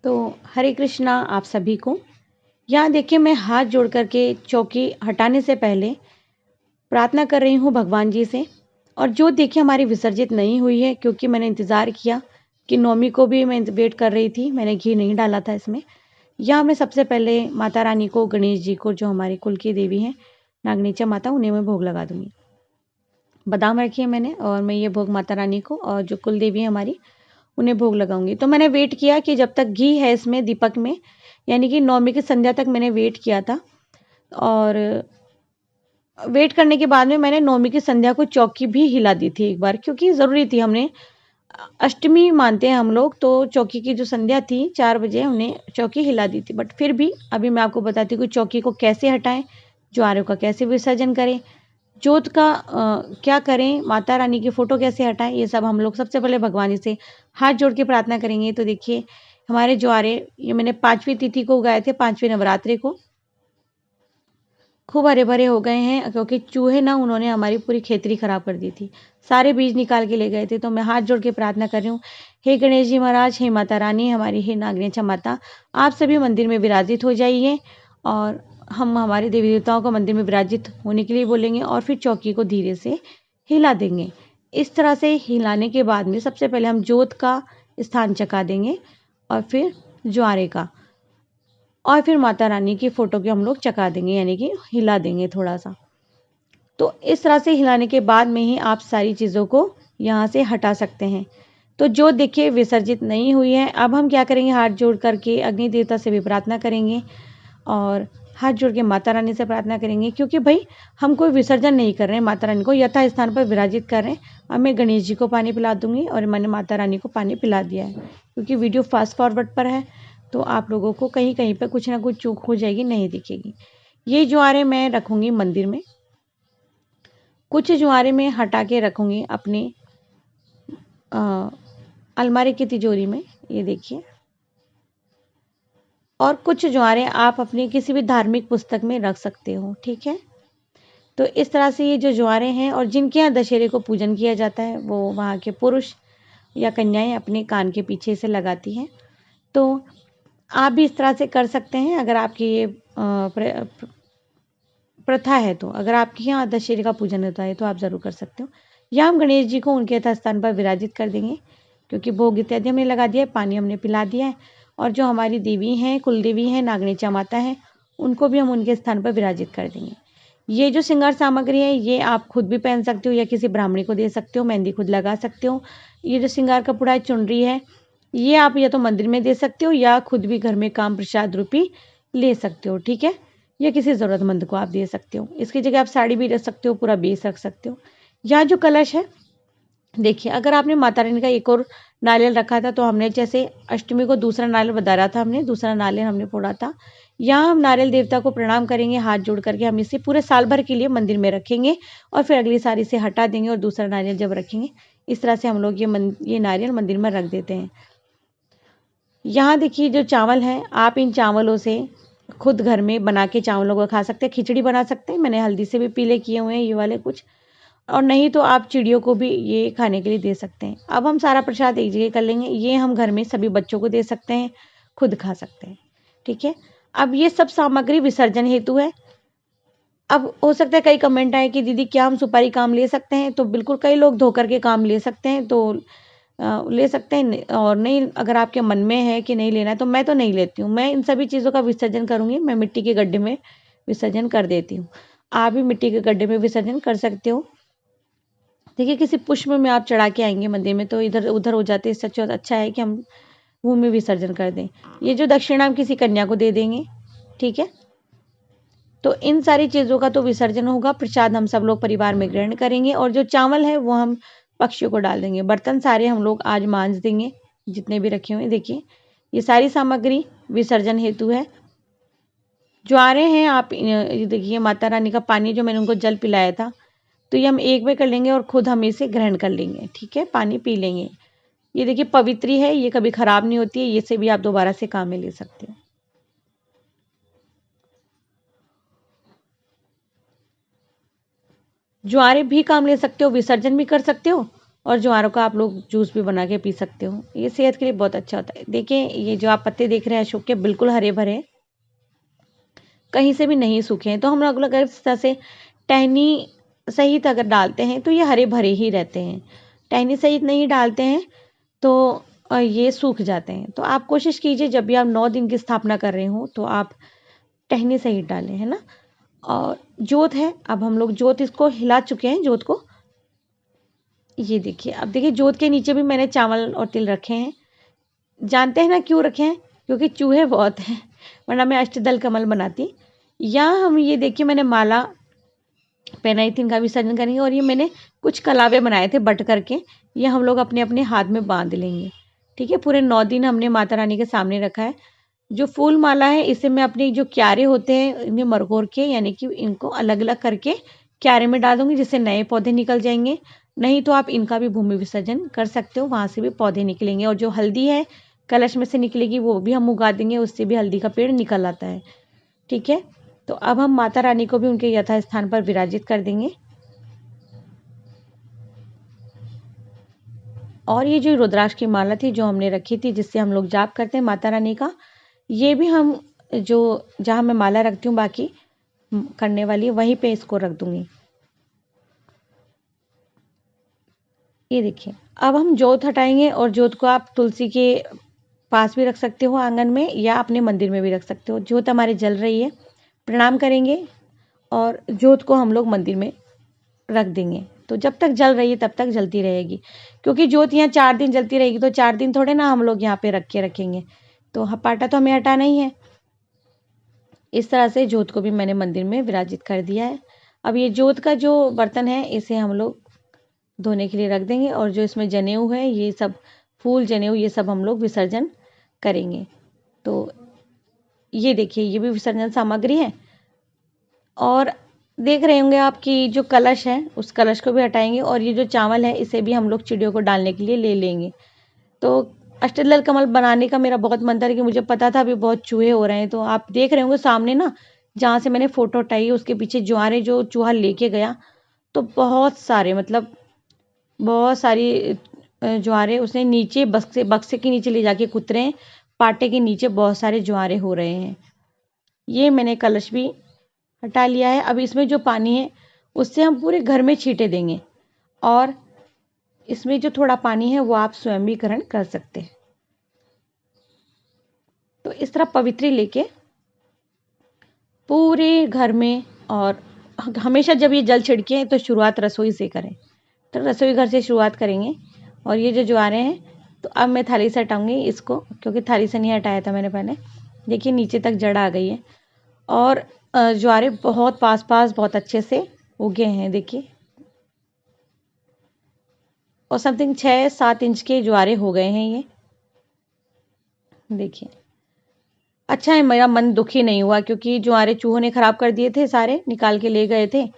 तो हरे कृष्णा आप सभी को। यहाँ देखिए मैं हाथ जोड़ करके चौकी हटाने से पहले प्रार्थना कर रही हूँ भगवान जी से। और जो देखिए हमारी विसर्जित नहीं हुई है, क्योंकि मैंने इंतज़ार किया कि नौमी को भी मैं वेट कर रही थी, मैंने घी नहीं डाला था इसमें। यहाँ मैं सबसे पहले माता रानी को, गणेश जी को, जो हमारी कुल की देवी हैं नागनीचा माता, उन्हें मैं भोग लगा दूंगी। बादाम रखी है मैंने और मैं ये भोग माता रानी को और जो कुल देवी है हमारी उन्हें भोग लगाऊंगी। तो मैंने वेट किया कि जब तक घी है इसमें दीपक में, यानी कि नौमी की संध्या तक मैंने वेट किया था। और वेट करने के बाद में मैंने नौमी की संध्या को चौकी भी हिला दी थी एक बार, क्योंकि ज़रूरी थी। हमने अष्टमी मानते हैं हम लोग, तो चौकी की जो संध्या थी 4 बजे हमने चौकी हिला दी थी। बट फिर भी अभी मैं आपको बताती हूँ कि चौकी को कैसे हटाएं, ज्वारों का कैसे विसर्जन करें, जोत का क्या करें, माता रानी की फ़ोटो कैसे हटाएं। ये सब हम लोग सबसे पहले भगवान जी से हाथ जोड़ के प्रार्थना करेंगे। तो देखिए हमारे ज्वारे ये मैंने 5वीं तिथि को उगाए थे, 5वें नवरात्रे को। खूब हरे भरे हो गए हैं, क्योंकि चूहे ना उन्होंने हमारी पूरी खेती खराब कर दी थी, सारे बीज निकाल के ले गए थे। तो मैं हाथ जोड़ के प्रार्थना कर रही हूँ, हे गणेश जी महाराज, हे माता रानी हमारी, हे नागनेचा माता, आप सभी मंदिर में विराजित हो जाइए। और हम हमारे देवी देवताओं को मंदिर में विराजित होने के लिए बोलेंगे और फिर चौकी को धीरे से हिला देंगे। इस तरह से हिलाने के बाद में सबसे पहले हम जोत का स्थान चका देंगे और फिर ज्वारे का, और फिर माता रानी की फ़ोटो के हम लोग चका देंगे, यानी कि हिला देंगे थोड़ा सा। तो इस तरह से हिलाने के बाद में ही आप सारी चीज़ों को यहाँ से हटा सकते हैं। तो जो देखिए विसर्जित नहीं हुई है, अब हम क्या करेंगे, हाथ जोड़ करके अग्नि देवता से भी प्रार्थना करेंगे और हाथ जोड़ के माता रानी से प्रार्थना करेंगे, क्योंकि भाई हम कोई विसर्जन नहीं कर रहे हैं, माता रानी को यथा स्थान पर विराजित कर रहे हैं। अब मैं गणेश जी को पानी पिला दूंगी और मैंने माता रानी को पानी पिला दिया है। क्योंकि वीडियो फास्ट फॉरवर्ड पर है तो आप लोगों को कहीं कहीं पर कुछ ना कुछ चूक हो जाएगी, नहीं दिखेगी। ये ज्वारे मैं रखूंगी मंदिर में, कुछ ज्वारे में हटा के रखूंगी अपनी अलमारी की तिजोरी में, ये देखिए। और कुछ ज्वारे आप अपनी किसी भी धार्मिक पुस्तक में रख सकते हो, ठीक है। तो इस तरह से ये जो ज्वारे हैं, और जिनके यहाँ दशहरे को पूजन किया जाता है वो वहाँ के पुरुष या कन्याएं अपने कान के पीछे से लगाती हैं। तो आप भी इस तरह से कर सकते हैं, अगर आपकी ये प्रथा है। तो अगर आपके यहाँ दशहरे का पूजन होता है तो आप ज़रूर कर सकते हो। या हम गणेश जी को उनके यथास्थान पर विराजित कर देंगे, क्योंकि भोग इत्यादि हमने लगा दिया है, पानी हमने पिला दिया है। और जो हमारी देवी हैं, कुल देवी हैं, नागनेचा माता हैं, उनको भी हम उनके स्थान पर विराजित कर देंगे। ये जो श्रृंगार सामग्री है ये आप खुद भी पहन सकते हो या किसी ब्राह्मणी को दे सकते हो, मेहंदी खुद लगा सकते हो। ये जो श्रृंगार कपड़ा है, चुनरी है, ये आप या तो मंदिर में दे सकते हो या खुद भी घर में काम प्रसाद रूपी ले सकते हो, ठीक है। या किसी ज़रूरतमंद को आप दे सकते हो। इसकी जगह आप साड़ी भी रख सकते हो, पूरा बेस रख सकते हो। यहाँ जो कलश है देखिए, अगर आपने माता रानी का एक और नारियल रखा था, तो हमने जैसे अष्टमी को दूसरा नारियल बधारा था, हमने दूसरा नारियल हमने फोड़ा था। यहाँ हम नारियल देवता को प्रणाम करेंगे हाथ जोड़ करके। हम इसे पूरे साल भर के लिए मंदिर में रखेंगे और फिर अगली साल इसे हटा देंगे और दूसरा नारियल जब रखेंगे, इस तरह से हम लोग ये नारियल मंदिर में रख देते हैं। यहाँ देखिए जो चावल है, आप इन चावलों से खुद घर में बना के चावलों को खा सकते हैं, खिचड़ी बना सकते हैं। मैंने हल्दी से भी पीले किए हुए हैं ये वाले कुछ, और नहीं तो आप चिड़ियों को भी ये खाने के लिए दे सकते हैं। अब हम सारा प्रसाद एक जगह कर लेंगे, ये हम घर में सभी बच्चों को दे सकते हैं, खुद खा सकते हैं, ठीक है। अब ये सब सामग्री विसर्जन हेतु है। अब हो सकता है कई कमेंट आए कि दीदी क्या हम सुपारी काम ले सकते हैं, तो बिल्कुल कई लोग धोकर के काम ले सकते हैं, तो ले सकते हैं। और नहीं, अगर आपके मन में है कि नहीं लेना है, तो मैं तो नहीं लेती हूँ। मैं इन सभी चीज़ों का विसर्जन करूँगी, मैं मिट्टी के गड्ढे में विसर्जन कर देती हूँ। आप भी मिट्टी के गड्ढे में विसर्जन कर सकते हो। देखिए किसी पुष्प में आप चढ़ा के आएंगे मंदिर में तो इधर उधर हो जाते हैं, इससे अच्छा है कि हम भूमि में विसर्जन कर दें। ये जो दक्षिणा हम किसी कन्या को दे देंगे, ठीक है। तो इन सारी चीज़ों का तो विसर्जन होगा, प्रसाद हम सब लोग परिवार में ग्रहण करेंगे और जो चावल है वो हम पक्षियों को डाल देंगे। बर्तन सारे हम लोग आज मांज देंगे जितने भी रखे हुए हैं। देखिए ये सारी सामग्री विसर्जन हेतु है। ज्वारे हैं, आप ये देखिए माता रानी का पानी जो मैंने उनको जल पिलाया था, तो ये हम एक में कर लेंगे और खुद हम इसे ग्रहण कर लेंगे, ठीक है, पानी पी लेंगे। ये देखिए पवित्री है, ये कभी खराब नहीं होती है, ये से भी आप दोबारा से काम में ले सकते हो। ज्वारे भी काम ले सकते हो, विसर्जन भी कर सकते हो और ज्वारों का आप लोग जूस भी बना के पी सकते हो, ये सेहत के लिए बहुत अच्छा होता है। देखिए ये जो आप पत्ते देख रहे हैं अशोक के, बिल्कुल हरे भरे, कहीं से भी नहीं सूखे हैं। तो हम लोग अगर इस तरह से टहनी सहित अगर डालते हैं तो ये हरे भरे ही रहते हैं। टहनी सहित नहीं डालते हैं तो ये सूख जाते हैं। तो आप कोशिश कीजिए जब भी आप 9 दिन की स्थापना कर रहे हो तो आप टहनी सहित डालें, है ना। और जोत है, अब हम लोग जोत इसको हिला चुके हैं जोत को। ये देखिए, अब देखिए जोत के नीचे भी मैंने चावल और तिल रखे हैं। जानते हैं ना क्यों रखे हैं? क्योंकि चूहे बहुत हैं, वरना मैं अष्टदल कमल बनाती। यहाँ हम ये देखिए मैंने माला पहनाई थी, इनका विसर्जन करेंगे। और ये मैंने कुछ कलावे बनाए थे बट करके, ये हम लोग अपने अपने हाथ में बांध लेंगे। ठीक है, पूरे 9 दिन हमने माता रानी के सामने रखा है। जो फूल माला है इसे मैं अपने जो क्यारे होते हैं इनमें मरघोर के, यानी कि इनको अलग अलग करके क्यारे में डाल दूंगी, जिससे नए पौधे निकल जाएंगे। नहीं तो आप इनका भी भूमि विसर्जन कर सकते हो, वहां से भी पौधे निकलेंगे। और जो हल्दी है कलश में से निकलेगी वो भी हम उगा देंगे, उससे भी हल्दी का पेड़ निकल आता है। ठीक है, तो अब हम माता रानी को भी उनके यथास्थान पर विराजित कर देंगे। और ये जो रुद्राक्ष की माला थी जो हमने रखी थी, जिससे हम लोग जाप करते हैं माता रानी का, ये भी हम जो जहाँ मैं माला रखती हूँ बाकी करने वाली, वहीं पे इसको रख दूंगी। ये देखिए, अब हम जोत हटाएंगे। और जोत को आप तुलसी के पास भी रख सकते हो आंगन में, या अपने मंदिर में भी रख सकते हो। जोत हमारी जल रही है, प्रणाम करेंगे और जोत को हम लोग मंदिर में रख देंगे। तो जब तक जल रही है तब तक जलती रहेगी, क्योंकि जोत यहाँ 4 दिन जलती रहेगी, तो 4 दिन थोड़े ना हम लोग यहाँ पे रख के रखेंगे। तो पाटा तो हमें हटाना ही है। इस तरह से जोत को भी मैंने मंदिर में विराजित कर दिया है। अब ये जोत का जो बर्तन है इसे हम लोग धोने के लिए रख देंगे। और जो इसमें जनेऊ है, ये सब फूल जनेऊ ये सब हम लोग विसर्जन करेंगे। तो ये देखिए, ये भी विसर्जन सामग्री है। और देख रहे होंगे आप कि जो कलश है उस कलश को भी हटाएंगे। और ये जो चावल है इसे भी हम लोग चिड़ियों को डालने के लिए ले लेंगे। तो अष्टदल कमल बनाने का मेरा बहुत मन था, लेकिन मुझे पता था अभी बहुत चूहे हो रहे हैं। तो आप देख रहे होंगे सामने ना, जहाँ से मैंने फोटो हटाई है उसके पीछे ज्वारे जो चूहा लेके गया, तो बहुत सारे, मतलब बहुत सारी ज्वारे उसने नीचे बक्से के नीचे ले जाके कुतरे हैं। पाटे के नीचे बहुत सारे ज्वारे हो रहे हैं। ये मैंने कलश भी हटा लिया है। अब इसमें जो पानी है उससे हम पूरे घर में छींटे देंगे। और इसमें जो थोड़ा पानी है वो आप स्वयं भी ग्रहण कर सकते हैं। तो इस तरह पवित्री लेके पूरे घर में, और हमेशा जब ये जल छिड़के तो शुरुआत रसोई से करें। तो रसोई घर से शुरुआत करेंगे। और ये जो ज्वारे हैं, तो अब मैं थाली से हटाऊंगी इसको, क्योंकि थाली से नहीं हटाया था मैंने पहले। देखिए नीचे तक जड़ आ गई है। और ज्वारे बहुत पास पास बहुत अच्छे से उगे हैं, देखिए। और समथिंग 6-7 इंच के ज्वारे हो गए हैं ये, देखिए। अच्छा है, मेरा मन दुखी नहीं हुआ, क्योंकि ज्वारे चूहों ने खराब कर दिए थे, सारे निकाल के ले गए थे।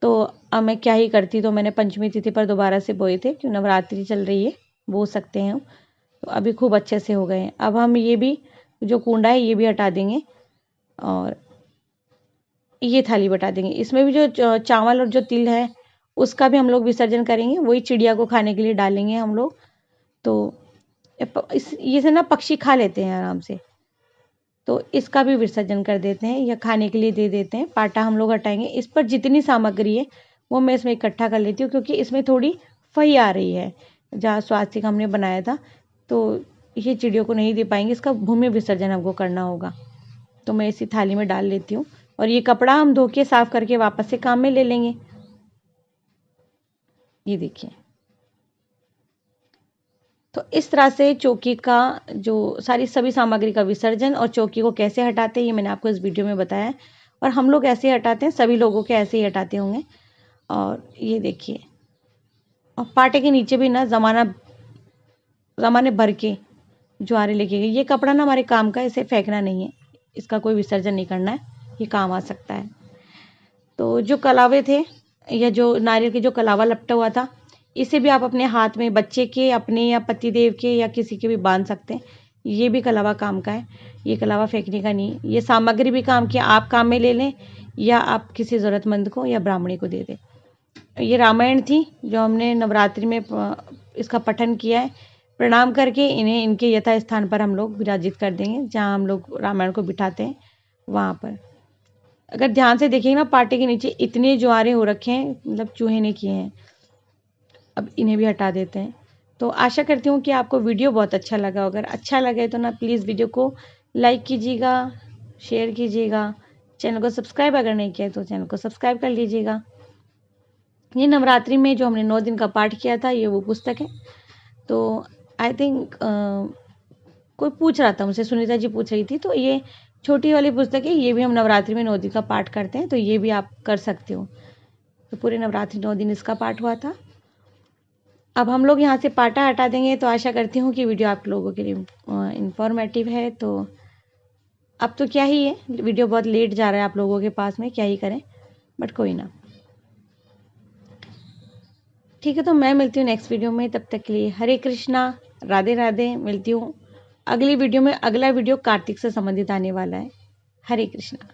तो अब मैं क्या ही करती, तो मैंने पंचमी तिथि पर दोबारा से बोए थे, क्यों नवरात्रि चल रही है, बो सकते हैं। तो अभी खूब अच्छे से हो गए हैं। अब हम ये भी जो कूंडा है ये भी हटा देंगे, और ये थाली बटा देंगे। इसमें भी जो चावल और जो तिल है उसका भी हम लोग विसर्जन करेंगे, वही चिड़िया को खाने के लिए डालेंगे हम लोग। तो ये से ना पक्षी खा लेते हैं आराम से, तो इसका भी विसर्जन कर देते हैं या खाने के लिए दे देते हैं। पाटा हम लोग हटाएंगे। इस पर जितनी सामग्री है वो मैं इसमें इकट्ठा कर लेती हूँ, क्योंकि इसमें थोड़ी फई आ रही है जहाँ स्वास्तिक हमने बनाया था, तो ये चिड़ियों को नहीं दे पाएंगे, इसका भूमि विसर्जन हमको करना होगा। तो मैं इसी थाली में डाल लेती हूँ। और ये कपड़ा हम धो के साफ करके वापस से काम में ले लेंगे। ये देखिए, तो इस तरह से चौकी का जो सभी सामग्री का विसर्जन और चौकी को कैसे हटाते हैं ये मैंने आपको इस वीडियो में बताया है। और हम लोग ऐसे हटाते हैं, सभी लोगों के ऐसे ही हटाते होंगे। और ये देखिए, और पाटे के नीचे भी ना जमाने भर के ज्वारे लेके गए। ये कपड़ा ना हमारे काम का, इसे फेंकना नहीं है, इसका कोई विसर्जन नहीं करना है, ये काम आ सकता है। तो जो कलावे थे, या जो नारियल के जो कलावा लपटा हुआ था, इसे भी आप अपने हाथ में बच्चे के, अपने या पतिदेव के या किसी के भी बांध सकते हैं। ये भी कलावा काम का है, ये कलावा फेंकने का नहीं। ये सामग्री भी काम की, आप काम में ले लें या आप किसी ज़रूरतमंद को या ब्राह्मणी को दे दें। ये रामायण थी जो हमने नवरात्रि में इसका पठन किया है। प्रणाम करके इन्हें इनके यथा स्थान पर हम लोग विराजित कर देंगे, जहाँ हम लोग रामायण को बिठाते हैं वहाँ पर। अगर ध्यान से देखेंगे ना, पाटे के नीचे इतने ज्वारे हो रखे हैं, मतलब चूहे ने किए हैं। अब इन्हें भी हटा देते हैं। तो आशा करती हूँ कि आपको वीडियो बहुत अच्छा लगा। अगर अच्छा लगे तो ना प्लीज़ वीडियो को लाइक कीजिएगा, शेयर कीजिएगा, चैनल को सब्सक्राइब अगर नहीं किया तो चैनल को सब्सक्राइब कर लीजिएगा। ये नवरात्रि में जो हमने 9 दिन का पाठ किया था, ये वो पुस्तक है। तो आई थिंक कोई पूछ रहा था मुझसे, सुनीता जी पूछ रही थी, तो ये छोटी वाली पुस्तक है। ये भी हम नवरात्रि में 9 दिन का पाठ करते हैं, तो ये भी आप कर सकते हो। तो पूरे नवरात्रि 9 दिन इसका पाठ हुआ था। अब हम लोग यहाँ से पाटा हटा देंगे। तो आशा करती हूँ कि वीडियो आप लोगों के लिए इंफॉर्मेटिव है। तो अब तो क्या ही है, वीडियो बहुत लेट जा रहा है आप लोगों के पास में, क्या ही करें, बट कोई ना, ठीक है। तो मैं मिलती हूँ नेक्स्ट वीडियो में, तब तक के लिए हरे कृष्णा, राधे राधे। मिलती हूँ अगली वीडियो में। अगला वीडियो कार्तिक से संबंधित आने वाला है। हरे कृष्णा।